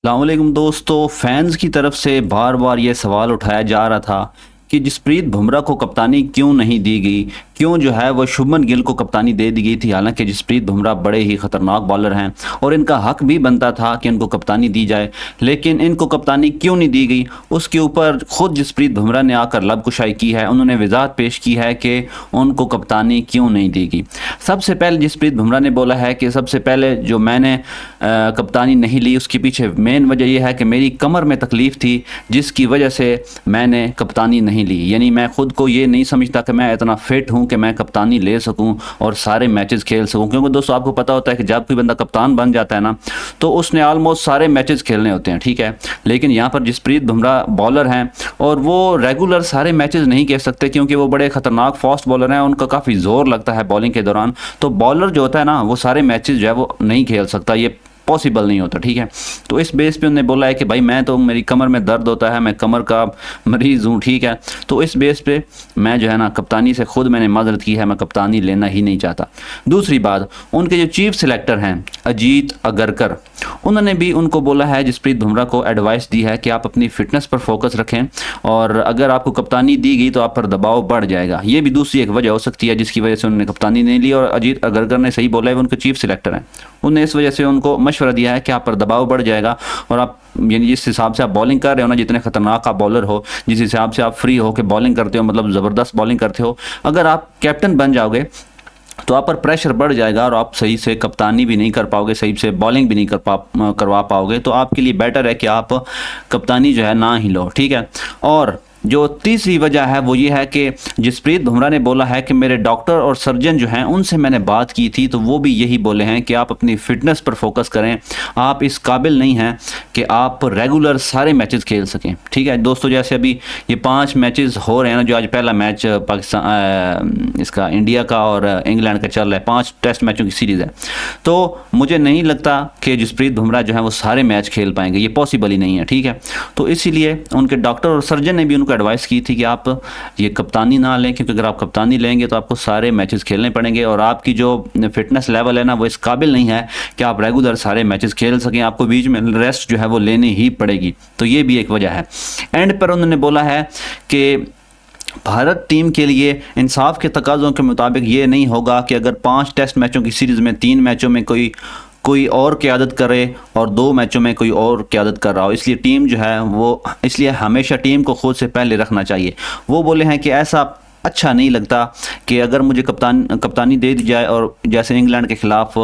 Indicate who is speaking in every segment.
Speaker 1: अस्सलामुअलैकुम दोस्तों, फैंस की तरफ से बार बार ये सवाल उठाया जा रहा था कि जसप्रीत बुमराह को कप्तानी क्यों नहीं दी गई, क्यों जो है वो शुभमन गिल को कप्तानी दे दी गई थी। हालांकि जसप्रीत बुमराह बड़े ही ख़तरनाक बॉलर हैं और इनका हक भी बनता था कि इनको कप्तानी दी जाए, लेकिन इनको कप्तानी क्यों नहीं दी गई उसके ऊपर ख़ुद जसप्रीत बुमराह ने आकर लबकुशाई की है। उन्होंने वजाहत पेश की है कि उनको कप्तानी क्यों नहीं दी गई। सबसे पहले जसप्रीत बुमराह ने बोला है कि सबसे पहले जो मैंने कप्तानी नहीं ली उसके पीछे मेन वजह यह है कि मेरी कमर में तकलीफ़ थी, जिसकी वजह से मैंने कप्तानी नहीं ली। यानी मैं ख़ुद को ये नहीं समझता कि मैं इतना फिट हूँ कि मैं कप्तानी ले सकूँ और सारे मैचेस खेल सकूँ, क्योंकि दोस्तों आपको पता होता है कि जब कोई बंदा कप्तान बन जाता है ना तो उसने ऑलमोस्ट सारे मैचेस खेलने होते हैं, ठीक है। लेकिन यहाँ पर जसप्रीत बुमराह बॉलर हैं और वो रेगुलर सारे मैचेस नहीं खेल सकते क्योंकि वो बड़े ख़तरनाक फास्ट बॉलर हैं, उनका काफ़ी ज़ोर लगता है बॉलिंग के दौरान। तो बॉलर जो होता है ना वो सारे मैचेस जो है वो नहीं खेल सकता, ये पॉसिबल नहीं होता, ठीक है। तो इस बेस पे उन्होंने बोला है कि भाई मैं तो, मेरी कमर में दर्द होता है, मैं कमर का मरीज़ हूँ, ठीक है। तो इस बेस पे मैं जो है ना कप्तानी से खुद मैंने माजरत की है, मैं कप्तानी लेना ही नहीं चाहता। दूसरी बात, उनके जो चीफ सिलेक्टर हैं अजीत अगरकर, उन्होंने भी उनको बोला है, जसप्रीत बुमराह को एडवाइस दी है कि आप अपनी फ़िटनेस पर फोकस रखें और अगर आपको कप्तानी दी गई तो आप पर दबाव बढ़ जाएगा। ये भी दूसरी एक वजह हो सकती है जिसकी वजह से उन्होंने कप्तानी नहीं ली। और अजीत अगरकर ने सही बोला है, वो उनके चीफ सिलेक्टर हैं, उन्होंने इस वजह से उनको मशवरा दिया है कि आप पर दबाव बढ़ जाएगा और आप यानी जिस हिसाब से आप बॉलिंग कर रहे हो ना, जितने खतरनाक आप बॉलर हो, जिस हिसाब से आप फ्री हो के बॉलिंग करते हो, मतलब ज़बरदस्त बॉलिंग करते हो, अगर आप कैप्टन बन जाओगे तो आप पर प्रेशर बढ़ जाएगा और आप सही से कप्तानी भी नहीं कर पाओगे, सही से बॉलिंग भी नहीं करवा पाओगे। तो आपके लिए बेटर है कि आप कप्तानी जो है ना ही लो, ठीक है। और जो तीसरी वजह है वो ये है कि जसप्रीत बुमराह ने बोला है कि मेरे डॉक्टर और सर्जन जो हैं उनसे मैंने बात की थी तो वो भी यही बोले हैं कि आप अपनी फ़िटनेस पर फोकस करें, आप इस काबिल नहीं हैं कि आप रेगुलर सारे मैचेस खेल सकें, ठीक है दोस्तों। जैसे अभी ये 5 मैचेस हो रहे हैं ना, जो आज पहला मैच पाकिस्तान इसका इंडिया का और इंग्लैंड का चल रहा है, 5 टेस्ट मैचों की सीरीज़ है, तो मुझे नहीं लगता कि जसप्रीत बुमराह जो है वो सारे मैच खेल पाएंगे, ये पॉसिबल ही नहीं है, ठीक है। तो इसीलिए उनके डॉक्टर और सर्जन ने भी उनको एडवाइस की थी कि आप ये कप्तानी ना लें, क्योंकि अगर आप कप्तानी लेंगे तो आपको सारे मैचेस खेलने पड़ेंगे और आपकी जो फिटनेस लेवल है ना वो इस काबिल नहीं है कि आप रेगुलर सारे मैचेस खेल सकें, आपको बीच में रेस्ट जो है वो लेनी ही पड़ेगी। तो ये भी एक वजह है। एंड पर उन्होंने बोला है कि भारत टीम के लिए इंसाफ के तकाज़ों के मुताबिक ये नहीं होगा कि अगर 5 टेस्ट मैचों की सीरीज़ में 3 मैचों में कोई और क़यादत करे और 2 मैचों में कोई और क़यादत कर रहा हो, इसलिए टीम जो है वो, इसलिए हमेशा टीम को खुद से पहले रखना चाहिए। वो बोले हैं कि ऐसा अच्छा नहीं लगता कि अगर मुझे कप्तानी दे दी जाए और जैसे इंग्लैंड के ख़िलाफ़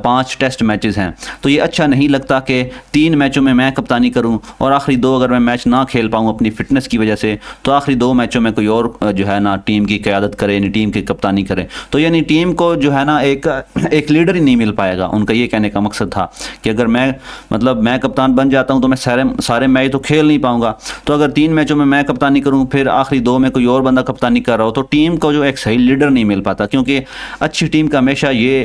Speaker 1: 5 टेस्ट मैचेस हैं तो ये अच्छा नहीं लगता कि 3 मैचों में मैं कप्तानी करूं और आखिरी 2 अगर मैं मैच ना खेल पाऊं अपनी फ़िटनेस की वजह से तो आखिरी 2 मैचों में कोई और जो है ना टीम की क़यादत करे, यानी टीम की कप्तानी करे। तो यानी टीम को जो है ना एक लीडर ही नहीं मिल पाएगा। उनका ये कहने का मकसद था कि अगर मैं कप्तान बन जाता हूँ तो मैं सारे मैच तो खेल नहीं पाऊँगा, तो अगर 3 मैचों में मैं कप्तानी करूँ फिर आखिरी 2 में कोई और बंदा कप्तानी कर रहा हो तो टीम को जो एक सही लीडर नहीं मिल पाता। क्योंकि अच्छी टीम का हमेशा ये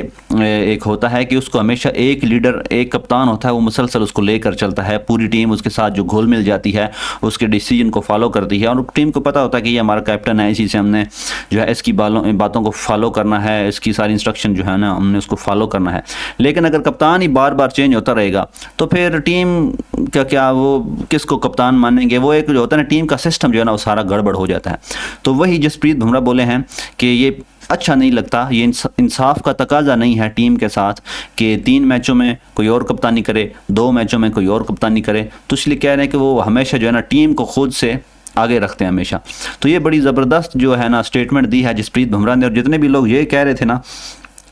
Speaker 1: एक होता है कि उसको हमेशा एक लीडर, एक कप्तान होता है, वो मुसलसल उसको लेकर चलता है, पूरी टीम उसके साथ जो घुल मिल जाती है उसके डिसीजन को फॉलो करती है और टीम को पता होता है कि ये हमारा कैप्टन है, इसी से हमने जो है इसकी बातों को फॉलो करना है, इसकी सारी इंस्ट्रक्शन जो है ना हमने उसको फॉलो करना है। लेकिन अगर कप्तान ही बार बार चेंज होता रहेगा तो फिर टीम का क्या, वो किसको कप्तान मानेंगे? वो एक जो होता है ना टीम का सिस्टम जो है ना वो सारा गड़बड़ हो जाता है। तो वही जसप्रीत बुमराह बोले हैं कि ये अच्छा नहीं लगता, ये इंसाफ का तकाजा नहीं है टीम के साथ कि 3 मैचों में कोई और कप्तानी करे, 2 मैचों में कोई और कप्तानी करे। तो इसलिए कह रहे हैं कि वो हमेशा जो है ना टीम को खुद से आगे रखते हैं हमेशा। तो ये बड़ी ज़बरदस्त जो है ना स्टेटमेंट दी है जसप्रीत बुमराह ने। और जितने भी लोग ये कह रहे थे ना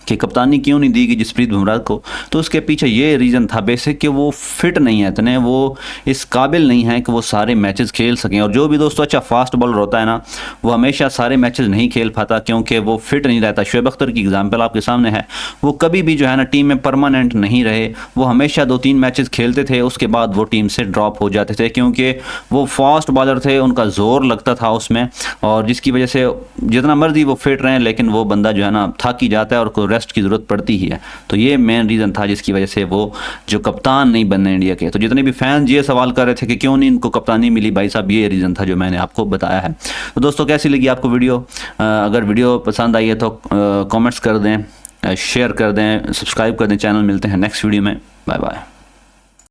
Speaker 1: कि कप्तानी क्यों नहीं दी गई जसप्रीत बुमराह को, तो उसके पीछे ये रीज़न था बेसिक कि वो फिट नहीं है इतने, वो इस काबिल नहीं है कि वो सारे मैचेस खेल सकें। और जो भी दोस्तों अच्छा फास्ट बॉलर होता है ना वो हमेशा सारे मैचेस नहीं खेल पाता क्योंकि वो फिट नहीं रहता। शुएब अख्तर की एग्जांपल आपके सामने है, वो कभी भी जो है ना टीम में परमानेंट नहीं रहे, वो हमेशा 2-3 मैचेस खेलते थे, उसके बाद वो टीम से ड्रॉप हो जाते थे क्योंकि वो फास्ट बॉलर थे, उनका ज़ोर लगता था उसमें, और जिसकी वजह से जितना मर्जी वो फिट रहें लेकिन वो बंदा जो है ना थक ही जाता है और रेस्ट की ज़रूरत पड़ती ही है। तो ये मेन रीज़न था जिसकी वजह से वो जो कप्तान नहीं बनने इंडिया के। तो जितने भी फैंस ये सवाल कर रहे थे कि क्यों नहीं इनको कप्तानी मिली, भाई साहब ये रीज़न था जो मैंने आपको बताया है। तो दोस्तों कैसी लगी आपको वीडियो? अगर वीडियो पसंद आई है तो कमेंट्स कर दें, शेयर कर दें, सब्सक्राइब कर दें चैनल। मिलते हैं नेक्स्ट वीडियो में, बाय बाय।